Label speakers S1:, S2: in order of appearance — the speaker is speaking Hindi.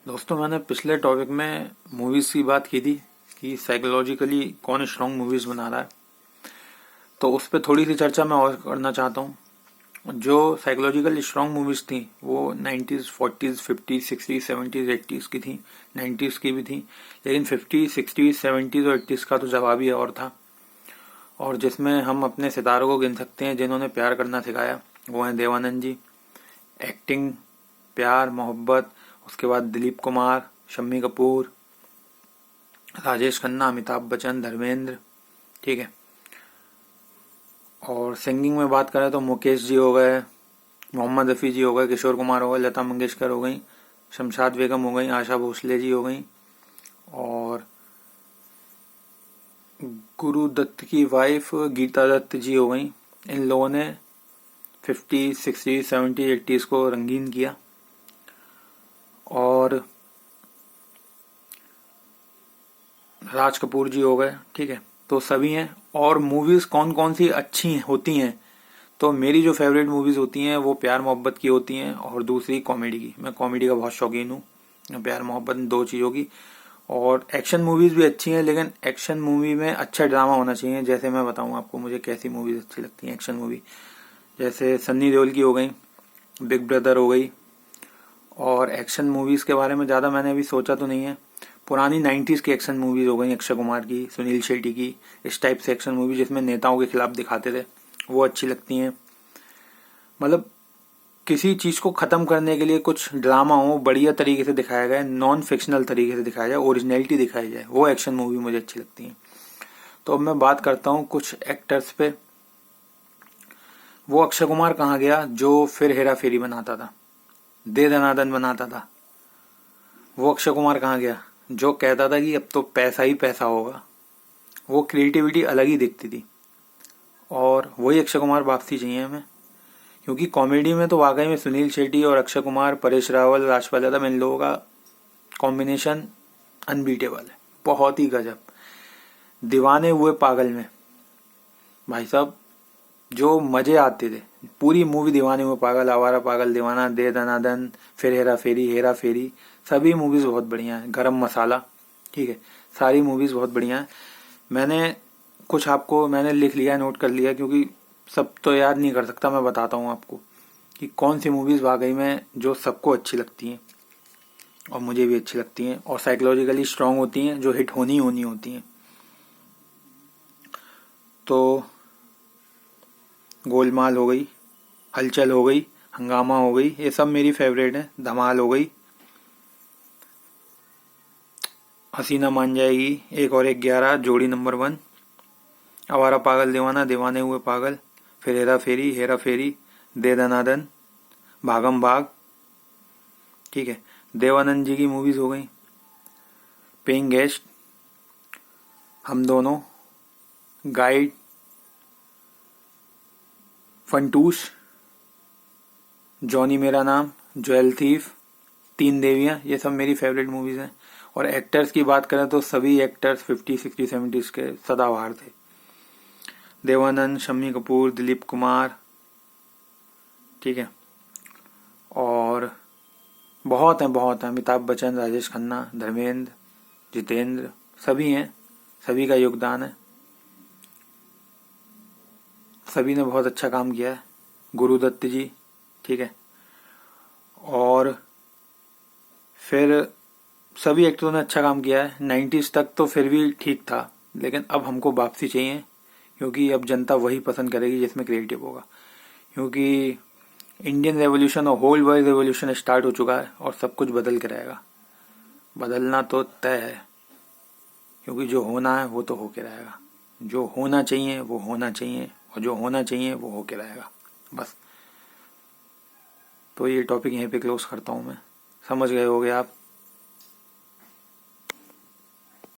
S1: दोस्तों, मैंने पिछले टॉपिक में मूवीज़ की बात की थी कि साइकोलॉजिकली कौन स्ट्रॉन्ग मूवीज़ बना रहा है। तो उस पर थोड़ी सी चर्चा मैं और करना चाहता हूँ। जो साइकोलॉजिकल स्ट्रॉन्ग मूवीज़ थी वो 90s 40s 50s 60s 70s 80s की थी, 90s की भी थी। लेकिन 50s 60s 70s और 80s का तो जवाब ही और था। और जिसमें हम अपने सितारों को गिन सकते हैं जिन्होंने प्यार करना सिखाया, वो हैं देवानंद जी। एक्टिंग, प्यार, मोहब्बत, उसके बाद दिलीप कुमार, शम्मी कपूर, राजेश खन्ना, अमिताभ बच्चन, धर्मेंद्र। ठीक है। और सिंगिंग में बात करें तो मुकेश जी हो गए, मोहम्मद रफ़ी जी हो गए, किशोर कुमार हो गए, लता मंगेशकर हो गई, शमशाद बेगम हो गई, आशा भोसले जी हो गई, और गुरु दत्त की वाइफ गीता दत्त जी हो गई। इन लोगों ने 50 60 70 80s को रंगीन किया। और राज कपूर जी हो गए। ठीक है। तो सभी हैं। और मूवीज़ कौन कौन सी अच्छी होती हैं, तो मेरी जो फेवरेट मूवीज़ होती हैं वो प्यार मोहब्बत की होती हैं और दूसरी कॉमेडी की। मैं कॉमेडी का बहुत शौकीन हूँ। प्यार मोहब्बत दो चीज़ों की। और एक्शन मूवीज़ भी अच्छी हैं, लेकिन एक्शन मूवी में अच्छा ड्रामा होना चाहिए। जैसे मैं बताऊँ आपको मुझे कैसी मूवीज़ अच्छी लगती हैं एक्शन मूवी। जैसे सन्नी देओल की हो गई, बिग ब्रदर हो गई। और एक्शन मूवीज़ के बारे में ज़्यादा मैंने अभी सोचा तो नहीं है। पुरानी 90s की एक्शन मूवीज़ हो गई, अक्षय कुमार की, सुनील शेट्टी की, इस टाइप से एक्शन मूवी जिसमें नेताओं के खिलाफ दिखाते थे, वो अच्छी लगती हैं। मतलब किसी चीज़ को ख़त्म करने के लिए कुछ ड्रामा हो, बढ़िया तरीके से दिखाया गया, नॉन फिक्शनल तरीके से दिखाया जाए, ओरिजिनलिटी दिखाई जाए, वो एक्शन मूवी मुझे अच्छी लगती है। तो अब मैं बात करता हूँ कुछ एक्टर्स पे। वो अक्षय कुमार कहाँ गया जो फिर हेरा फेरी बनाता था, दे दनादन बनाता था। वो अक्षय कुमार कहाँ गया जो कहता था कि अब तो पैसा ही पैसा होगा। वो क्रिएटिविटी अलग ही दिखती थी। और वही अक्षय कुमार वापसी चाहिए हमें। क्योंकि कॉमेडी में तो वाकई में सुनील शेट्टी और अक्षय कुमार, परेश रावल, राजपाल यादव, इन लोगों का कॉम्बिनेशन अनबीटेबल है, बहुत ही गजब। दीवाने हुए पागल में भाई साहब जो मजे आते थे, पूरी मूवी दीवाने हुए पागल, आवारा पागल दीवाना, दे दनादन, फिर हेरा फेरी, सभी मूवीज बहुत बढ़िया है। गरम मसाला। ठीक है। सारी मूवीज बहुत बढ़िया है। मैंने कुछ आपको मैंने लिख लिया, नोट कर लिया, क्योंकि सब तो याद नहीं कर सकता। मैं बताता हूँ आपको कि कौन सी मूवीज वाकई में जो सबको अच्छी लगती हैं और मुझे भी अच्छी लगती हैं और साइकोलॉजिकली स्ट्रांग होती हैं, जो हिट होनी होनी होती हैं। तो गोलमाल हो गई, हलचल हो गई, हंगामा हो गई, ये सब मेरी फेवरेट है। धमाल हो गई, हसीना मान जाएगी, एक और एक 11, जोड़ी नंबर 1, आवारा पागल दीवाना, दीवाने हुए पागल, फिर हेरा फेरी, दे दनादन, भागम भाग। ठीक है। देवानंद जी की मूवीज हो गई, पेइंग गेस्ट, हम दोनों, गाइड, फंटूश, जॉनी मेरा नाम, ज्वेल थीफ, तीन देवियां, ये सब मेरी फेवरेट मूवीज हैं। और एक्टर्स की बात करें तो सभी एक्टर्स 50 60 70s के सदाबहार थे। देवानंद, शम्मी कपूर, दिलीप कुमार। ठीक है। और बहुत हैं, अमिताभ बच्चन, राजेश खन्ना, धर्मेंद्र, जितेंद्र, सभी हैं। सभी का योगदान है, सभी ने बहुत अच्छा काम किया है। गुरु दत्त जी। ठीक है। और फिर सभी एक्टरों ने अच्छा काम किया है। 90s तक तो फिर भी ठीक था, लेकिन अब हमको वापसी चाहिए, क्योंकि अब जनता वही पसंद करेगी जिसमें क्रिएटिव होगा। क्योंकि इंडियन रेवोल्यूशन और होल वर्ल्ड रेवोल्यूशन स्टार्ट हो चुका है और सब कुछ बदल के रहेगा। बदलना तो तय है, क्योंकि जो होना है वो तो होके रहेगा। जो होना चाहिए वो होना चाहिए, और जो होना चाहिए वो होके रहेगा। बस। तो ये टॉपिक यहीं पे क्लोज करता हूँ मैं। समझ गए होगे आप